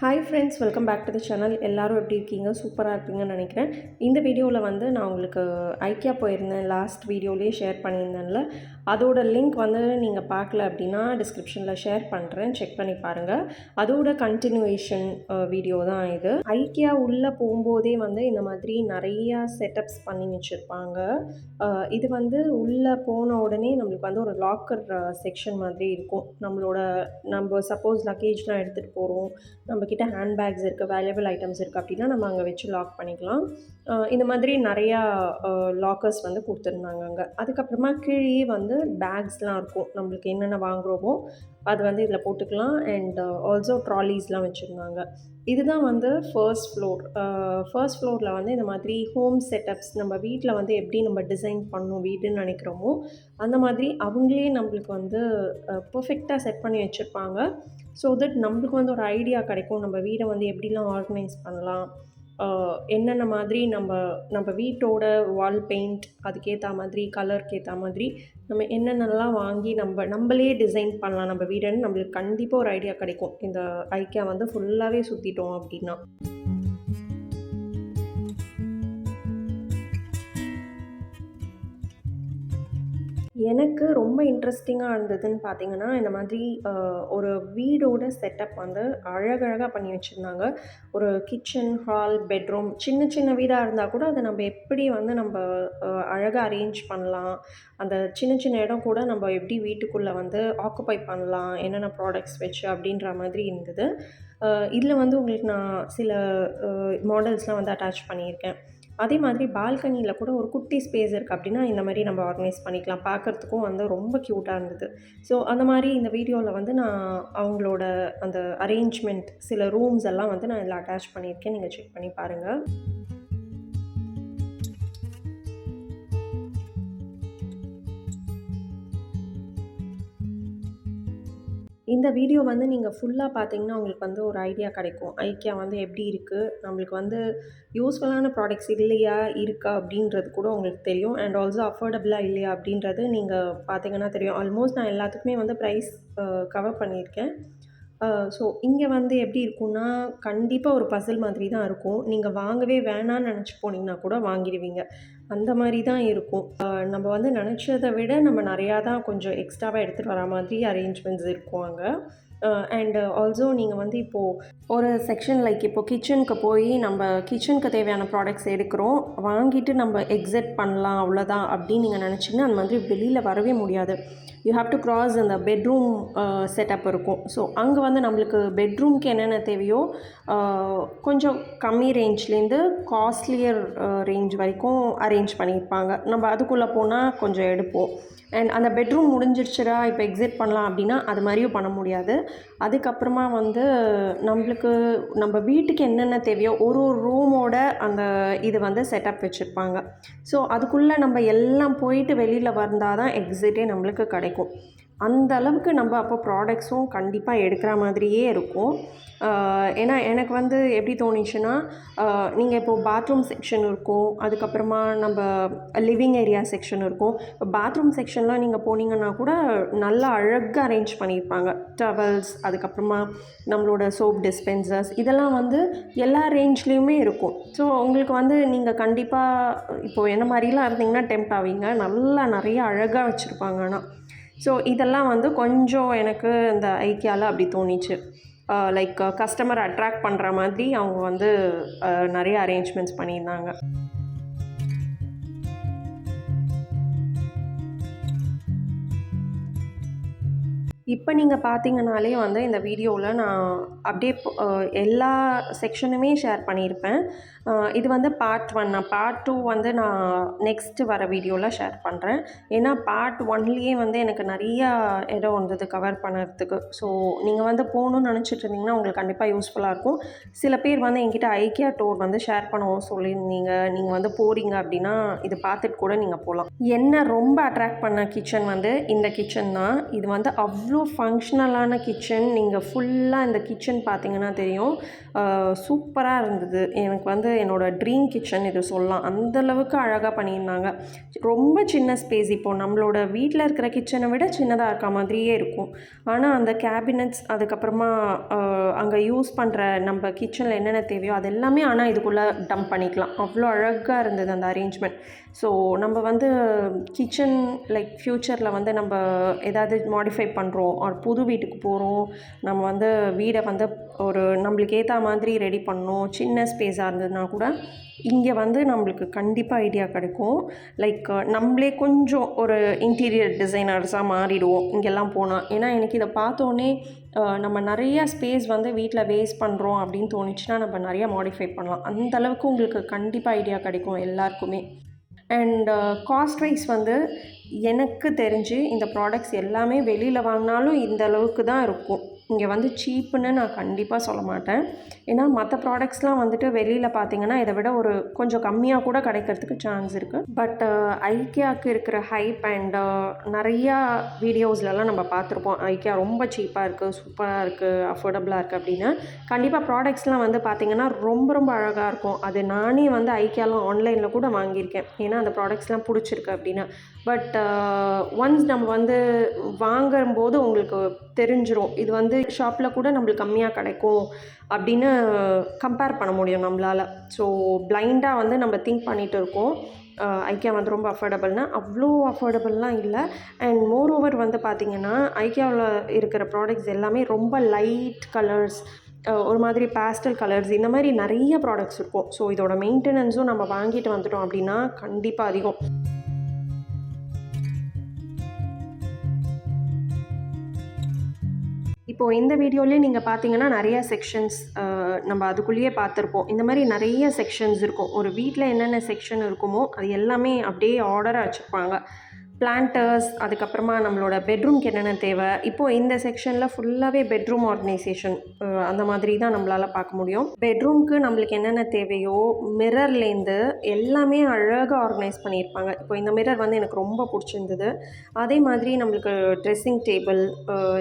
Hi friends, welcome back to the channel. எல்லோரும் எப்படி இருக்கீங்க? சூப்பராக இருப்பீங்கன்னு நினைக்கிறேன். இந்த வீடியோவில் வந்து நான் உங்களுக்கு ஐக்கியா போயிருந்தேன், லாஸ்ட் வீடியோலேயே ஷேர் பண்ணியிருந்தேன்ல, அதோட லிங்க் வந்து நீங்கள் பார்க்கல அப்படின்னா டிஸ்கிரிப்ஷனில் ஷேர் பண்ணுறேன், செக் பண்ணி பாருங்கள். அதோட கண்டினியூவேஷன் வீடியோ தான் இது. ஐக்கியா உள்ளே போகும்போதே வந்து இந்த மாதிரி நிறையா செட்டப்ஸ் பண்ணி வச்சுருப்பாங்க. இது வந்து உள்ளே போன உடனே நம்மளுக்கு வந்து ஒரு லாக்கர் செக்ஷன் மாதிரி இருக்கும். நம்ம சப்போஸ் லக்கேஜ்லாம் எடுத்துகிட்டு போகிறோம், நம்மக்கிட்ட ஹேண்ட்பேக்ஸ் இருக்குது, வேல்யூபிள் ஐட்டம்ஸ் இருக்குது அப்படின்னா நம்ம அங்கே வச்சு லாக் பண்ணிக்கலாம். இந்த மாதிரி நிறையா லாக்கர்ஸ் வந்து கொடுத்துருந்தாங்க அங்கே. அதுக்கப்புறமா கீழே வந்து பேக்ஸ்லாம் இருக்கும், நம்மளுக்கு என்னென்ன வாங்குகிறோமோ அது வந்து இதில் போட்டுக்கலாம். அண்ட் ஆல்சோ ட்ராலிஸ்லாம் வச்சுருந்தாங்க. இதுதான் வந்து ஃபர்ஸ்ட் ஃப்ளோரில் வந்து இந்த மாதிரி ஹோம் செட்டப்ஸ், நம்ம வீட்டில் வந்து எப்படி நம்ம டிசைன் பண்ணணும் வீடுன்னு நினைக்கிறோமோ அந்த மாதிரி அவங்களே நம்மளுக்கு வந்து பர்ஃபெக்டாக செட் பண்ணி வச்சுருப்பாங்க. ஸோ தட் நம்மளுக்கு வந்து ஒரு ஐடியா கிடைக்கும், நம்ம வீடை வந்து எப்படிலாம் ஆர்கனைஸ் பண்ணலாம், என்னென்ன மாதிரி நம்ம வீட்டோட வால் பெயிண்ட் அதுக்கேற்ற மாதிரி, கலருக்கு ஏற்ற மாதிரி நம்ம என்னென்னலாம் வாங்கி நம்மளே டிசைன் பண்ணலாம் நம்ம வீடுன்னு நம்மளுக்கு கண்டிப்பாக ஒரு ஐடியா கிடைக்கும் இந்த ஐக்கியா வந்து ஃபுல்லாகவே சுற்றிட்டோம் அப்படின்னா. எனக்கு ரொம்ப இன்ட்ரெஸ்டிங்காக இருந்ததுன்னு பார்த்தீங்கன்னா, இந்த மாதிரி ஒரு வீடோட செட்டப் வந்து அழகழகாக பண்ணி வச்சுருந்தாங்க. ஒரு கிச்சன், ஹால், பெட்ரூம், சின்ன சின்ன வீடாக இருந்தால் கூட அதை நம்ம எப்படி வந்து அழகாக அரேஞ்ச் பண்ணலாம், அந்த சின்ன சின்ன இடம் கூட நம்ம எப்படி வீட்டுக்குள்ளே வந்து ஆக்குப்பை பண்ணலாம், என்னென்ன ப்ராடக்ட்ஸ் வச்சு அப்படின்ற மாதிரி இருந்தது. இதில் வந்து உங்களுக்கு நான் சில மாடல்ஸ்லாம் வந்து அட்டாச் பண்ணியிருக்கேன். அதே மாதிரி பால்கனியில் கூட ஒரு குட்டி ஸ்பேஸ் இருக்குது அப்படின்னா இந்த மாதிரி நம்ம ஆர்கனைஸ் பண்ணிக்கலாம். பார்க்குறதுக்கும் வந்து ரொம்ப க்யூட்டாக இருந்தது. ஸோ அந்த மாதிரி இந்த வீடியோவில் வந்து நான் அவங்களோட அந்த அரேஞ்ச்மெண்ட், சில ரூம்ஸ் எல்லாம் வந்து நான் இதில் அட்டாச் பண்ணியிருக்கேன், நீங்கள் செக் பண்ணி பாருங்கள். இந்த வீடியோ வந்து நீங்கள் ஃபுல்லாக பார்த்தீங்கன்னா உங்களுக்கு வந்து ஒரு ஐடியா கிடைக்கும், ஐக்கியா வந்து எப்படி இருக்குது, நம்மளுக்கு வந்து யூஸ்ஃபுல்லான ப்ராடக்ட்ஸ் இல்லையா இருக்கா அப்படின்றது கூட உங்களுக்கு தெரியும். அண்ட் ஆல்சோ அஃபோர்டபுளாக இல்லையா அப்படின்றது நீங்கள் பார்த்தீங்கன்னா தெரியும். ஆல்மோஸ்ட் நான் எல்லாத்துக்குமே வந்து ப்ரைஸ் கவர் பண்ணியிருக்கேன். ஸோ இங்கே வந்து எப்படி இருக்குன்னா, கண்டிப்பாக ஒரு பசில் மாதிரி தான் இருக்கும். நீங்கள் வாங்கவே வேணான்னு நினச்சி போனீங்கன்னா கூட வாங்கிடுவீங்க, அந்த மாதிரி தான் இருக்கும். நம்ம வந்து நினச்சதை விட நம்ம நிறையா தான் கொஞ்சம் எக்ஸ்ட்ராவாக எடுத்துகிட்டு வர மாதிரி அரேஞ்ச்மெண்ட்ஸ் இருக்கும் அங்கே. அண்ட் ஆல்சோ நீங்கள் வந்து இப்போது ஒரு செக்ஷன் லைக் இப்போது கிச்சனுக்கு போய் நம்ம கிச்சனுக்கு தேவையான ப்ராடக்ட்ஸ் எடுக்கிறோம், வாங்கிட்டு நம்ம எக்ஸிட் பண்ணலாம் அவ்வளோதான் அப்படின்னு நீங்கள் நினச்சிங்கன்னா அந்த மாதிரி வெளியில் வரவே முடியாது. யூ ஹாவ் டு க்ராஸ் அந்த பெட்ரூம் செட்டப் இருக்கும். ஸோ அங்கே வந்து நம்மளுக்கு பெட்ரூம்க்கு என்னென்ன தேவையோ கொஞ்சம் கம்மி ரேஞ்ச்லேருந்து காஸ்ட்லியர் ரேஞ்ச் வரைக்கும் அரேஞ்ச் பண்ணியிருப்பாங்க. நம்ம அதுக்குள்ளே போனால் கொஞ்சம் எடுப்போம். அண்ட் அந்த பெட்ரூம் முடிஞ்சிருச்சுடா இப்போ எக்ஸிட் பண்ணலாம் அப்படின்னா அது மாதிரியும் பண்ண முடியாது. அதுக்கப்புறமா வந்து நம்ம வீட்டுக்கு என்னென்ன தேவையோ ஒரு ரூமோட அந்த இது வந்து செட்டப் வச்சுருப்பாங்க. ஸோ அதுக்குள்ளே நம்ம எல்லாம் போயிட்டு வெளியில் வந்தால் தான் எக்ஸிட்டே நம்மளுக்கு கிடைக்கும். அந்த அளவுக்கு நம்ம அப்போ ப்ராடக்ட்ஸும் கண்டிப்பாக எடுக்கிற மாதிரியே இருக்கும். ஏன்னா எனக்கு வந்து எப்படி தோணுச்சுன்னா, நீங்கள் இப்போது பாத்ரூம் செக்ஷன் இருக்கும், அதுக்கப்புறமா நம்ம லிவிங் ஏரியா செக்ஷன் இருக்கும். இப்போ பாத்ரூம் செக்ஷன்லாம் நீங்கள் போனீங்கன்னா கூட நல்லா அழகாக அரேஞ்ச் பண்ணியிருப்பாங்க. டவல்ஸ், அதுக்கப்புறமா நம்மளோட சோப் டிஸ்பென்சர்ஸ், இதெல்லாம் வந்து எல்லா ரேஞ்ச்லேயுமே இருக்கும். ஸோ உங்களுக்கு வந்து நீங்கள் கண்டிப்பாக இப்போது என்ன மாதிரிலாம் இருந்தீங்கன்னா டெம்ப்ட் ஆவீங்க. நல்லா நிறைய அழகாக வச்சுருப்பாங்க. ஆனால் ஸோ இதெல்லாம் வந்து கொஞ்சம் எனக்கு இந்த ஐக்கியாவில் அப்படி தோணிச்சு. லைக் கஸ்டமர் அட்ராக்ட் பண்ணுற மாதிரி அவங்க வந்து நிறைய அரேஞ்ச்மெண்ட்ஸ் பண்ணியிருந்தாங்க. இப்போ நீங்கள் பார்த்தீங்கனாலே வந்து இந்த வீடியோவில் நான் அப்படியே எல்லா செக்ஷனுமே ஷேர் பண்ணியிருப்பேன். இது வந்து பார்ட் 1. பார்ட் 2 வந்து நான் நெக்ஸ்ட்டு வர வீடியோவில் ஷேர் பண்ணுறேன். ஏன்னா பார்ட் 1லேயே வந்து எனக்கு நிறையா இடம் வந்தது கவர் பண்ணுறதுக்கு. ஸோ நீங்கள் வந்து போகணுன்னு நினச்சிட்டு இருந்தீங்கன்னா உங்களுக்கு கண்டிப்பாக யூஸ்ஃபுல்லாக இருக்கும். சில பேர் வந்து என்கிட்ட ஐக்கியா டூர் வந்து ஷேர் பண்ணவும் சொல்லியிருந்தீங்க. நீங்கள் வந்து போகிறீங்க அப்படின்னா இது பார்த்துட்டு கூட நீங்கள் போகலாம். என்ன ரொம்ப அட்ராக்ட் பண்ண கிச்சன் வந்து இந்த கிச்சன் தான். இது வந்து அவ்வளோ அவ்வளோ ஃபங்க்ஷனலான கிச்சன். நீங்கள் ஃபுல்லாக இந்த கிச்சன் பார்த்தீங்கன்னா தெரியும். சூப்பராக இருந்தது. எனக்கு வந்து என்னோடய ட்ரீம் கிச்சன் இது சொல்லலாம். அந்தளவுக்கு அழகாக பண்ணியிருந்தாங்க. ரொம்ப சின்ன ஸ்பேஸ். இப்போது நம்மளோட வீட்டில் இருக்கிற கிச்சனை விட சின்னதாக இருக்க மாதிரியே இருக்கும். ஆனால் அந்த கேபினட்ஸ், அதுக்கப்புறமா அங்கே யூஸ் பண்ணுற நம்ம கிச்சனில் என்னென்ன தேவையோ அது எல்லாமே ஆனால் இதுக்குள்ளே டம்ப் பண்ணிக்கலாம். அவ்வளோ அழகாக இருந்தது அந்த அரேஞ்ச்மெண்ட். ஸோ நம்ம வந்து கிச்சன் லைக் ஃப்யூச்சரில் வந்து நம்ம ஏதாவது மாடிஃபை பண்ணுறோம், ஒரு புது வீட்டுக்கு போகிறோம், நம்ம வந்து வீடை வந்து ஒரு நம்மளுக்கு ஏற்ற மாதிரி ரெடி பண்ணணும், சின்ன ஸ்பேஸாக இருந்ததுன்னா கூட இங்கே வந்து நம்மளுக்கு கண்டிப்பாக ஐடியா கிடைக்கும். லைக் நம்மளே கொஞ்சம் ஒரு இன்டீரியர் டிசைனர்ஸாக மாறிடுவோம் இங்கெல்லாம் போனால். ஏன்னா எனக்கு இதை பார்த்தோன்னே நம்ம நிறையா ஸ்பேஸ் வந்து வீட்டில் வேஸ்ட் பண்ணுறோம் அப்படின்னு தோணுச்சுன்னா நம்ம நிறையா மாடிஃபை பண்ணலாம். அந்தளவுக்கு உங்களுக்கு கண்டிப்பாக ஐடியா கிடைக்கும் எல்லாருக்குமே. அண்ட் காஸ்ட் வைஸ் வந்து எனக்கு தெரிஞ்சு இந்த ப்ராடக்ட்ஸ் எல்லாமே வெளியில் வாங்கினாலும் இந்த அளவுக்கு தான் இருக்கும். இங்கே வந்து சீப்புன்னு நான் கண்டிப்பாக சொல்ல மாட்டேன். ஏன்னா மற்ற ப்ராடக்ட்ஸ்லாம் வந்துட்டு வெளியில் பார்த்தீங்கன்னா இதை விட ஒரு கொஞ்சம் கம்மியாக கூட கிடைக்கிறதுக்கு சான்ஸ் இருக்குது. பட் ஐக்கியாவுக்கு இருக்கிற ஹைப் அண்ட் நிறையா வீடியோஸ்லலாம் நம்ம பார்த்துருப்போம். ஐக்கியா ரொம்ப சீப்பாக இருக்குது, சூப்பராக இருக்குது, அஃபோர்டபுளாக இருக்குது அப்படின்னு. கண்டிப்பாக ப்ராடக்ட்ஸ்லாம் வந்து பார்த்திங்கன்னா ரொம்ப ரொம்ப அழகாக இருக்கும். அது நானே வந்து ஐக்கியாலாம் ஆன்லைனில் கூட வாங்கியிருக்கேன். ஏன்னா அந்த ப்ராடக்ட்ஸ்லாம் பிடிச்சிருக்கு அப்படின்னு. பட் ஒன்ஸ் நம்ம வந்து வாங்கும்போது உங்களுக்கு தெரிஞ்சிரும். இது வந்து ஷாப்பில் கூட நம்மளுக்கு கம்மியாக கிடைக்கும் அப்படின்னு கம்பேர் பண்ண முடியும் நம்மளால். ஸோ பிளைண்டாக வந்து நம்ம திங்க் பண்ணிகிட்டு இருக்கோம். ஐக்கியா வந்து ரொம்ப அஃபோர்டபுள்னா அவ்வளோ அஃபோர்டபுள்லாம் இல்லை. அண்ட் மோர் ஓவர் வந்து பார்த்திங்கன்னா ஐக்கியாவில் இருக்கிற ப்ராடக்ட்ஸ் எல்லாமே ரொம்ப லைட் கலர்ஸ், ஒரு மாதிரி பேஸ்டல் கலர்ஸ், இந்த மாதிரி நிறைய ப்ராடக்ட்ஸ் இருக்கும். ஸோ இதோட மெயின்டெனன்ஸும் நம்ம வாங்கிட்டு வந்துட்டோம் அப்படின்னா கண்டிப்பாக அதிகம். இப்போது இந்த வீடியோலேயே நீங்கள் பார்த்தீங்கன்னா நிறையா செக்ஷன்ஸ் நம்ம அதுக்குள்ளேயே பார்த்துருப்போம். இந்த மாதிரி நிறைய செக்ஷன்ஸ் இருக்கும். ஒரு வீட்டில் என்னென்ன செக்ஷன் இருக்குமோ அது எல்லாமே அப்படியே ஆர்டராக வச்சுருப்பாங்க. பிளான்டர்ஸ், அதுக்கப்புறமா நம்மளோட பெட்ரூம்க்கு என்னென்ன தேவை. இப்போது இந்த செக்ஷனில் ஃபுல்லாகவே பெட்ரூம் ஆர்கனைசேஷன் அந்த மாதிரி தான் நம்மளால் பார்க்க முடியும். பெட்ரூம்க்கு நம்மளுக்கு என்னென்ன தேவையோ மிரர்லேருந்து எல்லாமே அழகாக ஆர்கனைஸ் பண்ணியிருப்பாங்க. இப்போ இந்த மிரர் வந்து எனக்கு ரொம்ப பிடிச்சிருந்தது. அதே மாதிரி நம்மளுக்கு ட்ரெஸ்ஸிங் டேபிள்,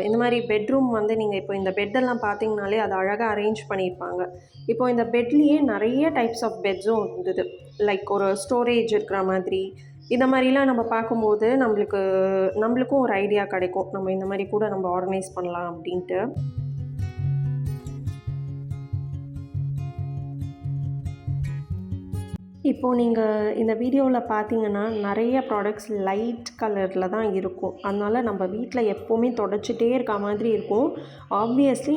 இந்த மாதிரி பெட்ரூம் வந்து நீங்கள் இப்போ இந்த பெட்டெல்லாம் பார்த்தீங்கனாலே அது அழகாக அரேஞ்ச் பண்ணியிருப்பாங்க. இப்போ இந்த பெட்லேயே நிறைய டைப்ஸ் ஆஃப் பெட்ஸும் இருந்தது. லைக் ஒரு ஸ்டோரேஜ் இருக்கிற மாதிரி, இந்த மாதிரிலாம் நம்ம பார்க்கும்போது நம்மளுக்கும் ஒரு ஐடியா கிடைக்கும். நம்ம இந்த மாதிரி கூட நம்ம ஆர்கனைஸ் பண்ணலாம் அப்படின்ட்டு. இப்போது நீங்கள் இந்த வீடியோவில் பார்த்தீங்கன்னா நிறைய ப்ராடக்ட்ஸ் லைட் கலரில் தான் இருக்கும். அதனால் நம்ம வீட்டில் எப்போவுமே தொடச்சிட்டே இருக்க மாதிரி இருக்கும். ஆப்வியஸ்லி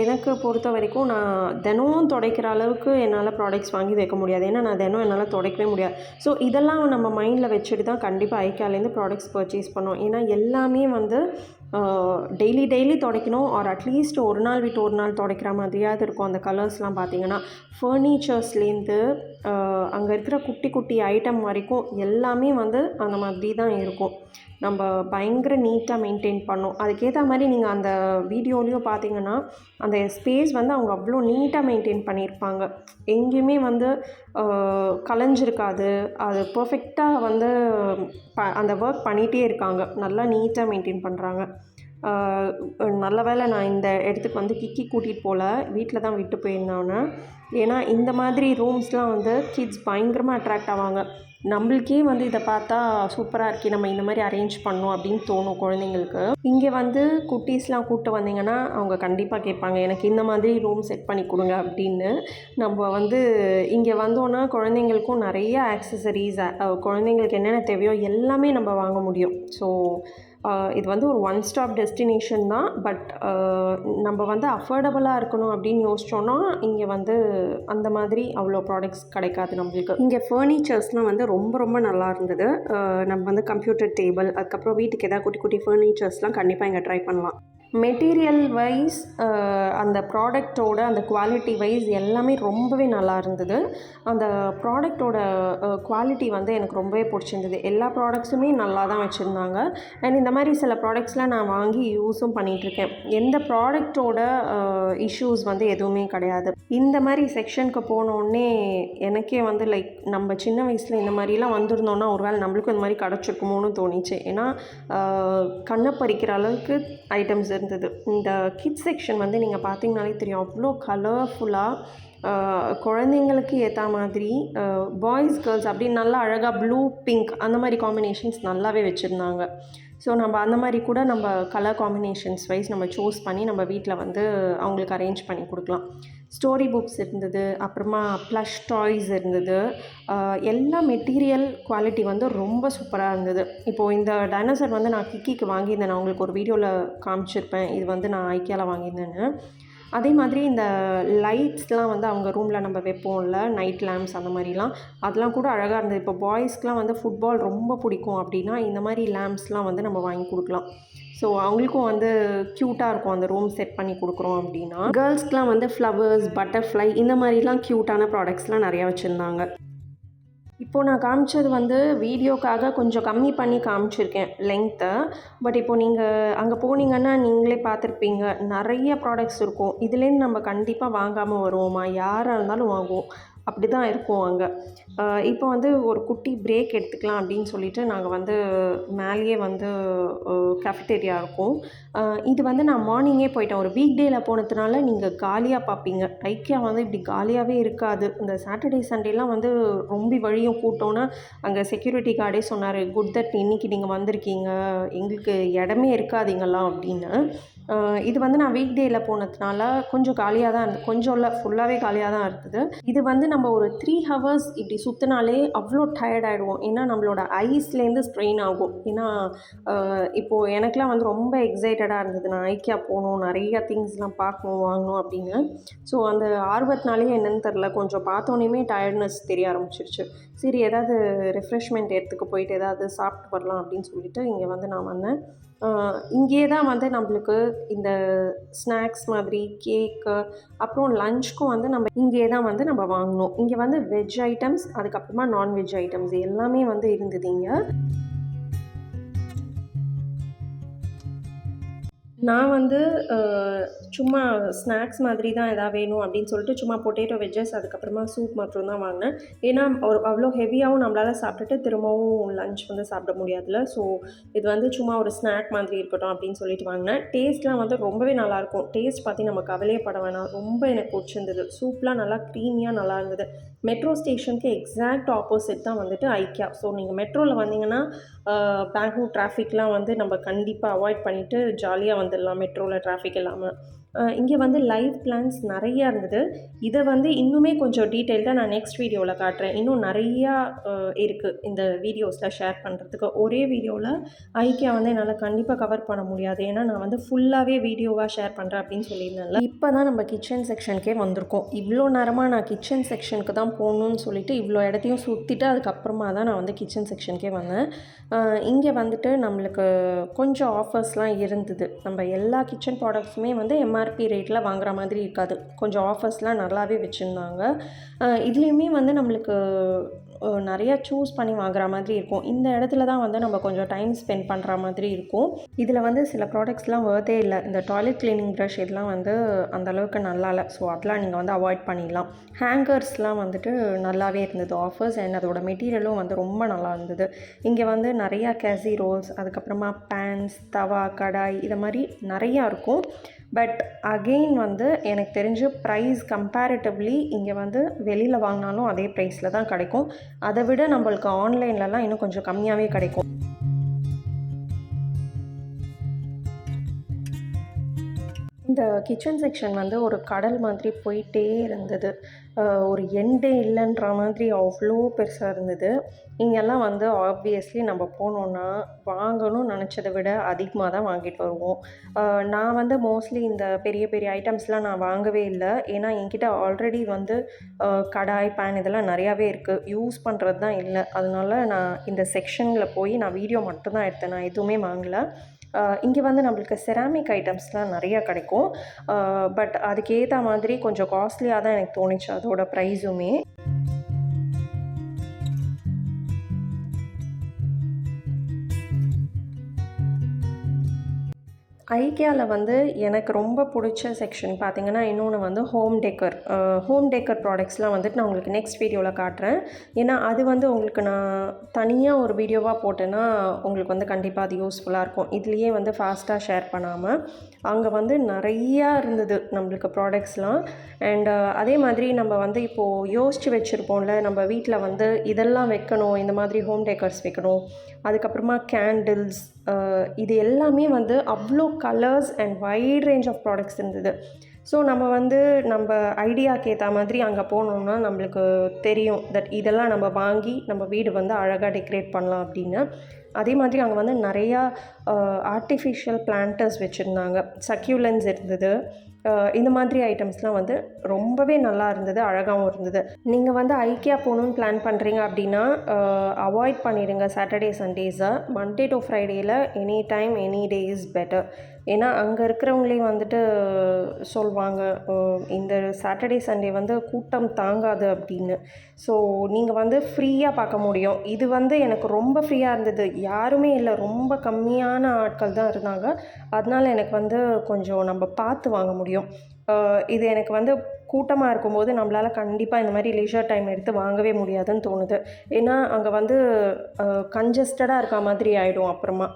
எனக்கு பொறுத்த வரைக்கும் நான் தினமும் துடைக்கிற அளவுக்கு என்னால் ப்ராடக்ட்ஸ் வாங்கி வைக்க முடியாது. ஏன்னா நான் தினம் என்னால் துடைக்கவே முடியாது. ஸோ இதெல்லாம் நம்ம மைண்டில் வச்சுட்டு தான் கண்டிப்பாக ஐக்கியாலேருந்து ப்ராடக்ட்ஸ் பர்ச்சேஸ் பண்ணோம். ஏன்னா எல்லாமே வந்து டெய்லி துடைக்கணும். ஆர் அட்லீஸ்ட் ஒரு நாள் விட்டு ஒரு நாள் துடைக்கிற மாதிரியாவது இருக்கும். அந்த கலர்ஸ்லாம் பார்த்தீங்கன்னா ஃபர்னிச்சர்ஸ்லேருந்து அங்கே இருக்கிற குட்டி குட்டி ஐட்டம் வரைக்கும் எல்லாமே வந்து அந்த மாதிரி தான் இருக்கும். நம்ம பயங்கர நீட்டாக மெயின்டைன் பண்ணோம். அதுக்கேற்ற மாதிரி நீங்கள் அந்த வீடியோலேயும் பார்த்தீங்கன்னா அந்த ஸ்பேஸ் வந்து அவங்க அவ்வளோ நீட்டாக மெயின்டைன் பண்ணியிருப்பாங்க. எங்கேயுமே வந்து கலைஞ்சிருக்காது. அது பர்ஃபெக்டாக வந்து அந்த ஒர்க் பண்ணிகிட்டே இருக்காங்க. நல்லா நீட்டாக மெயின்டைன் பண்ணுறாங்க. நல்ல வேளை நான் இந்த இடத்துக்கு வந்து கிக்கி கூட்டிகிட்டு போகல, வீட்டில் தான் விட்டு போயிருந்தோன்னே. ஏன்னா இந்த மாதிரி ரூம்ஸ்லாம் வந்து கிட்ஸ் பயங்கரமாக அட்ராக்ட் ஆவாங்க. நம்மளுக்கே வந்து இதை பார்த்தா சூப்பராக இருக்கே, நம்ம இந்த மாதிரி அரேஞ்ச் பண்ணோம் அப்படின்னு தோணும் குழந்தைங்களுக்கு. இங்கே வந்து குட்டீஸ்லாம் கூப்பிட்டு வந்தீங்கன்னா அவங்க கண்டிப்பாக கேட்பாங்க, எனக்கு இந்த மாதிரி ரூம் செட் பண்ணி கொடுங்க அப்படின்னு. நம்ம வந்து இங்கே வந்தோன்னா குழந்தைங்களுக்கும் நிறைய ஆக்சசரிஸ், குழந்தைங்களுக்கு என்னென்ன தேவையோ எல்லாமே நம்ம வாங்க முடியும். ஸோ இது வந்து ஒரு ஒன் ஸ்டாப் டெஸ்டினேஷன் தான். பட் நம்ம வந்து அஃபோர்டபுளாக இருக்கணும் அப்படின்னு யோசிச்சோன்னா இங்கே வந்து அந்த மாதிரி அவ்வளோ ப்ராடக்ட்ஸ் கிடைக்காது நம்மளுக்கு. இங்கே ஃபர்னிச்சர்ஸ்லாம் வந்து ரொம்ப ரொம்ப நல்லா இருந்தது. நம்ம வந்து கம்ப்யூட்டர் டேபிள், அதுக்கப்புறம் வீட்டுக்கு எதாவது குட்டி குட்டி ஃபர்னிச்சர்ஸ்லாம் கண்டிப்பாக இங்கே ட்ரை பண்ணலாம். மெட்டீரியல் வைஸ் அந்த ப்ராடக்டோட அந்த குவாலிட்டி வைஸ் எல்லாமே ரொம்பவே நல்லா இருந்தது. அந்த ப்ராடக்டோட குவாலிட்டி வந்து எனக்கு ரொம்பவே பிடிச்சிருந்தது. எல்லா ப்ராடக்ட்ஸுமே நல்லா தான் வச்சுருந்தாங்க. அண்ட் இந்த மாதிரி சில ப்ராடக்ட்ஸ்லாம் நான் வாங்கி யூஸும் பண்ணிகிட்ருக்கேன். எந்த ப்ராடக்டோட இஷ்யூஸ் வந்து எதுவுமே கிடையாது. இந்த மாதிரி செக்ஷனுக்கு போனோடனே எனக்கே வந்து லைக் நம்ம சின்ன வயசில் இந்த மாதிரிலாம் வந்திருந்தோன்னா ஒரு வேளை நம்மளுக்கும் இந்த மாதிரி கிடச்சிருக்குமோன்னு தோணிச்சு. ஏன்னா கண்ணை பறிக்கிற அளவுக்கு ஐட்டம்ஸ் இருந்தது. இந்த கிட்ஸ் செக்ஷன் வந்து நீங்கள் பார்த்தீங்கனாலே தெரியும், அவ்வளோ கலர்ஃபுல்லாக குழந்தைங்களுக்கு ஏற்ற மாதிரி பாய்ஸ் கேர்ள்ஸ் அப்படின்னு நல்லா அழகாக ப்ளூ பிங்க் அந்த மாதிரி காம்பினேஷன்ஸ் நல்லாவே வச்சுருந்தாங்க. ஸோ நம்ம அந்த மாதிரி கூட நம்ம கலர் காம்பினேஷன்ஸ் வைஸ் நம்ம சூஸ் பண்ணி நம்ம வீட்டில் வந்து அவங்களுக்கு அரேஞ்ச் பண்ணி கொடுக்கலாம். ஸ்டோரி புக்ஸ் இருந்தது, அப்புறமா ப்ளஷ் டாய்ஸ் இருந்தது. எல்லா மெட்டீரியல் குவாலிட்டி வந்து ரொம்ப சூப்பராக இருந்தது. இப்போது இந்த டைனோசர் வந்து நான் கிக்கிக்கு வாங்கியிருந்தேன். நான் உங்களுக்கு ஒரு வீடியோவில் காமிச்சிருப்பேன், இது வந்து நான் ஐக்கியாவில் வாங்கியிருந்தேன்னு. அதே மாதிரி இந்த லைட்ஸ்லாம் வந்து அவங்க ரூமில் நம்ம வைப்போம்ல, நைட் லேம்ப்ஸ் அந்த மாதிரிலாம், அதெல்லாம் கூட அழகாக இருந்தது. இப்போ பாய்ஸ்க்கெலாம் வந்து ஃபுட்பால் ரொம்ப பிடிக்கும் அப்படின்னா இந்த மாதிரி லேம்ப்ஸ்லாம் வந்து நம்ம வாங்கி கொடுக்கலாம். ஸோ அவங்களுக்கும் வந்து க்யூட்டாக இருக்கும் அந்த ரூம் செட் பண்ணி கொடுக்குறோம் அப்படின்னா. கேர்ள்ஸ்க்கெலாம் வந்து ஃப்ளவர்ஸ், பட்டர்ஃப்ளை இந்த மாதிரிலாம் க்யூட்டான ப்ராடக்ட்ஸ்லாம் நிறையா வச்சுருந்தாங்க. இப்போது நான் காமிச்சது வந்து வீடியோக்காக கொஞ்சம் கம்மி பண்ணி காமிச்சிருக்கேன் லெங்க்த்தை. பட் இப்போது நீங்கள் அங்கே போனீங்கன்னா நீங்களே பார்த்துருப்பீங்க, நிறைய ப்ராடக்ட்ஸ் இருக்கும். இதுலேருந்து நம்ம கண்டிப்பாக வாங்காமல் வருவோமா? யாராக இருந்தாலும் வாங்குவோம். அப்படி தான் இருக்கும் அங்கே. இப்போ வந்து ஒரு குட்டி பிரேக் எடுத்துக்கலாம் அப்படின்னு சொல்லிட்டு நாங்கள் வந்து மேலேயே வந்து கேஃபிட்டேரியா இருக்கும். இது வந்து நான் மார்னிங்கே போயிட்டேன். ஒரு வீக் டேயில் போனதுனால நீங்கள் காலியாக பார்ப்பீங்க. ஐக்கியா வந்து இப்படி காலியாகவே இருக்காது. இந்த சாட்டர்டே சண்டேலாம் வந்து ரொம்ப வழியும் கூட்டோன்னா அங்கே செக்யூரிட்டி கார்டே சொன்னார், குட் தட் இன்றைக்கி நீங்கள் வந்திருக்கீங்க, எங்களுக்கு இடமே இருக்காதீங்களாம் அப்படின்னு. இது வந்து நான் வீக் டேயில் போனதுனால கொஞ்சம் காலியாக தான் இருந்தது. கொஞ்சம் இல்லை, ஃபுல்லாகவே காலியாக தான் இருந்தது. இது வந்து நம்ம ஒரு 3 ஹவர்ஸ் இப்படி சுற்றினாலே அவ்வளோ டயர்ட் ஆகிடுவோம். ஏன்னா நம்மளோட ஐஸ்லேருந்து ஸ்ட்ரெயின் ஆகும். ஏன்னா இப்போது எனக்குலாம் வந்து ரொம்ப எக்ஸைட்டடாக இருந்தது, நான் ஐக்கியா போகணும், நிறையா திங்ஸ்லாம் பார்க்கணும், வாங்கணும் அப்படின்னு. ஸோ அந்த ஆர்வத்தினாலேயே என்னென்னு தெரில, கொஞ்சம் பார்த்தோன்னே டயர்ட்னஸ் தெரிய ஆரம்பிச்சிருச்சு. சரி, ஏதாவது ரெஃப்ரெஷ்மெண்ட் எடுத்துக்க போயிட்டு ஏதாவது சாப்பிட்டு வரலாம் அப்படின்னு சொல்லிட்டு இங்கே வந்து நான் வந்தேன். இங்கேயே தான் வந்து நம்மளுக்கு இந்த ஸ்நாக்ஸ் மாதிரி கேக்கு, அப்புறம் லஞ்சுக்கும் வந்து நம்ம இங்கேயே தான் வந்து நம்ம வாங்கினோம். இங்கே வந்து வெஜ் ஐட்டம்ஸ், அதுக்கப்புறமா நான்வெஜ் ஐட்டம்ஸ் எல்லாமே வந்து இருந்தது இங்கே. நான் வந்து சும்மா ஸ்நாக்ஸ் மாதிரி தான் எதாவது வேணும் அப்படின்னு சொல்லிட்டு சும்மா பொட்டேட்டோ வெஜ்ஜஸ், அதுக்கப்புறமா சூப் மட்டும் தான் வாங்கினேன். ஏன்னா அவ்வளோ ஹெவியாகவும் நம்மளால் சாப்பிட்டுட்டு திரும்பவும் லஞ்ச் வந்து சாப்பிட முடியாதுல்ல. ஸோ இது வந்து சும்மா ஒரு ஸ்நாக் மாதிரி இருக்கட்டும் அப்படின்னு சொல்லிட்டு வாங்கினேன். டேஸ்ட்லாம் வந்து ரொம்பவே நல்லாயிருக்கும். டேஸ்ட் பற்றி நம்ம கவலையே பட வேணாம், ரொம்ப எனக்கு பிடிச்சிருந்தது. சூப்லாம் நல்லா க்ரீமியாக நல்லா இருந்தது. மெட்ரோ ஸ்டேஷனுக்கு எக்ஸாக்ட் ஆப்போசிட் தான் வந்துட்டு ஐக்கியா. ஸோ நீங்கள் மெட்ரோவில் வந்தீங்கன்னா பெங்களூர் டிராஃபிக்லாம் வந்து நம்ம கண்டிப்பாக அவாய்ட் பண்ணிவிட்டு ஜாலியாக வந்துடலாம் மெட்ரோவில் டிராஃபிக் இல்லாமல். இங்கே வந்து லைவ் பிளான்ஸ் நிறையா இருந்தது. இதை வந்து இன்னுமே கொஞ்சம் டீட்டெயில்டாக நான் நெக்ஸ்ட் வீடியோவில் காட்டுறேன். இன்னும் நிறையா இருக்குது இந்த வீடியோஸில் ஷேர் பண்ணுறதுக்கு. ஒரே வீடியோவில் ஐக்கியா வந்து என்னால் கண்டிப்பாக கவர் பண்ண முடியாது. ஏன்னா நான் வந்து ஃபுல்லாகவே வீடியோவாக ஷேர் பண்ணுறேன் அப்படின்னு சொல்லியிருந்தேன்ல. இப்போ தான் நம்ம கிச்சன் செக்ஷனுக்கே வந்திருக்கோம். இவ்வளோ நேரமாக நான் கிச்சன் செக்ஷனுக்கு தான் போகணுன்னு சொல்லிட்டு இவ்வளோ இடத்தையும் சுற்றிட்டு அதுக்கப்புறமா தான் நான் வந்து கிச்சன் செக்ஷனுக்கே வந்தேன். இங்கே வந்துட்டு நம்மளுக்கு கொஞ்சம் ஆஃபர்ஸ்லாம் இருந்தது. நம்ம எல்லா கிச்சன் ப்ராடக்ட்ஸுமே வந்து எம்ஆர்பி ரேட்டில் வாங்குற மாதிரி இருக்காது. கொஞ்சம் ஆஃபர்ஸ்லாம் நல்லாவே வச்சுருந்தாங்க. இதுலேயுமே வந்து நம்மளுக்கு நிறையா சூஸ் பண்ணி வாங்குற மாதிரி இருக்கும். இந்த இடத்துல தான் வந்து நம்ம கொஞ்சம் டைம் ஸ்பெண்ட் பண்ணுற மாதிரி இருக்கும். இதில் வந்து சில ப்ராடக்ட்ஸ்லாம் வர்த்தே இல்லை. இந்த டாய்லெட் கிளீனிங் ப்ரஷ் இதெல்லாம் வந்து அந்தளவுக்கு நல்லா இல்லை. ஸோ அதெல்லாம் நீங்கள் வந்து அவாய்ட் பண்ணிடலாம். ஹேங்கர்ஸ்லாம் வந்துட்டு நல்லாவே இருந்தது ஆஃபர்ஸ். அண்ட் அதோட மெட்டீரியலும் வந்து ரொம்ப நல்லா இருந்தது. இங்கே வந்து நிறையா கேசி ரோல்ஸ், அதுக்கப்புறமா பேன்ஸ், தவா, கடாய் இதை மாதிரி நிறையா இருக்கும். பட் அகெயின் வந்து எனக்கு தெரிஞ்சு ப்ரைஸ் கம்பேரிட்டிவ்லி இங்கே வந்து வெளியில் வாங்கினாலும் அதே ப்ரைஸில் தான் கிடைக்கும். அதை விட நம்மளுக்கு ஆன்லைன்லலாம் இன்னும் கொஞ்சம் கம்மியாகவே கிடைக்கும். இந்த கிச்சன் செக்ஷன் வந்து ஒரு கடல் மாதிரி போயிட்டே இருந்தது. ஒரு எண்டே இல்லைன்ற மாதிரி அவ்வளோ பெருசாக இருந்தது. இங்கெல்லாம் வந்து ஆப்வியஸ்லி நம்ம போனோன்னா வாங்கணும்னு நினச்சதை விட அதிகமாக தான் வாங்கிட்டு வருவோம். நான் வந்து மோஸ்ட்லி இந்த பெரிய பெரிய ஐட்டம்ஸ்லாம் நான் வாங்கவே இல்லை. ஏன்னா என்கிட்ட ஆல்ரெடி வந்து கடாய், பேன் இதெல்லாம் நிறையாவே இருக்குது. யூஸ் பண்ணுறது தான் இல்லை. அதனால நான் இந்த செக்ஷனில் போய் நான் வீடியோ மட்டும்தான் எடுத்தேன். நான் எதுவுமே வாங்கலை. இங்கே வந்து நம்மளுக்கு செராமிக் ஐட்டம்ஸ்லாம் நிறையா கிடைக்கும். பட் அதுக்கேற்ற மாதிரி கொஞ்சம் காஸ்ட்லியாக தான் எனக்கு தோணுச்சு அதோட ப்ரைஸுமே. ஐக்கியாவில் வந்து எனக்கு ரொம்ப பிடிச்ச செக்ஷன் பார்த்திங்கன்னா இன்னொன்று வந்து ஹோம் டெக்கர் ப்ராடக்ட்ஸ்லாம் வந்துட்டு நான் உங்களுக்கு நெக்ஸ்ட் வீடியோவில் காட்டுறேன். ஏன்னா அது வந்து உங்களுக்கு நான் தனியாக ஒரு வீடியோவாக போட்டேன்னா உங்களுக்கு வந்து கண்டிப்பாக அது யூஸ்ஃபுல்லாக இருக்கும். இதுலேயே வந்து ஃபாஸ்ட்டாக ஷேர் பண்ணாமல் அங்கே வந்து நிறையா இருந்தது நம்மளுக்கு ப்ராடக்ட்ஸ்லாம். அண்ட் அதே மாதிரி நம்ம வந்து இப்போது யோசித்து வச்சுருப்போம்ல, நம்ம வீட்டில் வந்து இதெல்லாம் வைக்கணும், இந்த மாதிரி ஹோம் டெக்கர்ஸ் வைக்கணும், அதுக்கப்புறமா கேண்டில்ஸ், இது எல்லாமே வந்து அவ்வளோ colours and wide range of products இருந்தது. ஸோ நம்ம வந்து நம்ம ஐடியாவுக்கு ஏற்ற மாதிரி அங்கே போனோம்னா நம்மளுக்கு தெரியும் தட் இதெல்லாம் நம்ம வாங்கி நம்ம வீடு வந்து அழகாக டெக்கரேட் பண்ணலாம் அப்படின்னு. அதே மாதிரி அங்கே வந்து நிறையா ஆர்டிஃபிஷியல் பிளான்டர்ஸ் வச்சுருந்தாங்க, சக்யூலன்ஸ் இருந்தது. இந்த மாதிரி ஐட்டம்ஸ்லாம் வந்து ரொம்பவே நல்லா இருந்தது, அழகாகவும் இருந்தது. நீங்கள் வந்து ஐக்கியா போகணுன்னு பிளான் பண்ணுறீங்க அப்படின்னா அவாய்ட் பண்ணிடுங்க சாட்டர்டே சண்டேஸை. மண்டே டு ஃப்ரைடேயில் any time any day is better. ஏன்னா அங்கே இருக்கிறவங்களே வந்துட்டு சொல்லுவாங்க இந்த சாட்டர்டே சண்டே வந்து கூட்டம் தாங்காது அப்படின்னு. ஸோ நீங்கள் வந்து ஃப்ரீயாக பார்க்க முடியும். இது வந்து எனக்கு ரொம்ப ஃப்ரீயாக இருந்தது, யாருமே இல்லை, ரொம்ப கம்மியான ஆட்கள் தான் இருந்தாங்க. அதனால் எனக்கு வந்து கொஞ்சம் நம்ம பார்த்து வாங்க முடியும். இது எனக்கு வந்து கூட்டமாக இருக்கும்போது நம்மளால் கண்டிப்பாக இந்த மாதிரி லீஷர் டைம் எடுத்து வாங்கவே முடியாதுன்னு தோணுது. ஏன்னா அங்கே வந்து கன்ஜஸ்டடாக இருக்க மாதிரி ஆகிடும் அப்புறமா.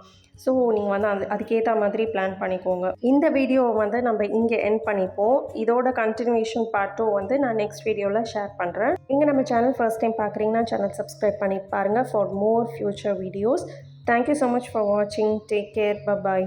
ஸோ நீங்கள் வந்து அதுக்கேற்ற மாதிரி பிளான் பண்ணிக்கோங்க. இந்த வீடியோவை வந்து நம்ம இங்கே எண்ட் பண்ணிப்போம். இதோட கண்டினியூஷன் பார்ட் 2 வந்து நான் நெக்ஸ்ட் வீடியோவில் ஷேர் பண்ணுறேன். நீங்கள் நம்ம சேனல் ஃபர்ஸ்ட் டைம் பார்க்குறீங்கன்னா சேனல் சப்ஸ்கிரைப் பண்ணி பாருங்கள் for more future videos. Thank you so much for வாட்சிங். Take care. பை.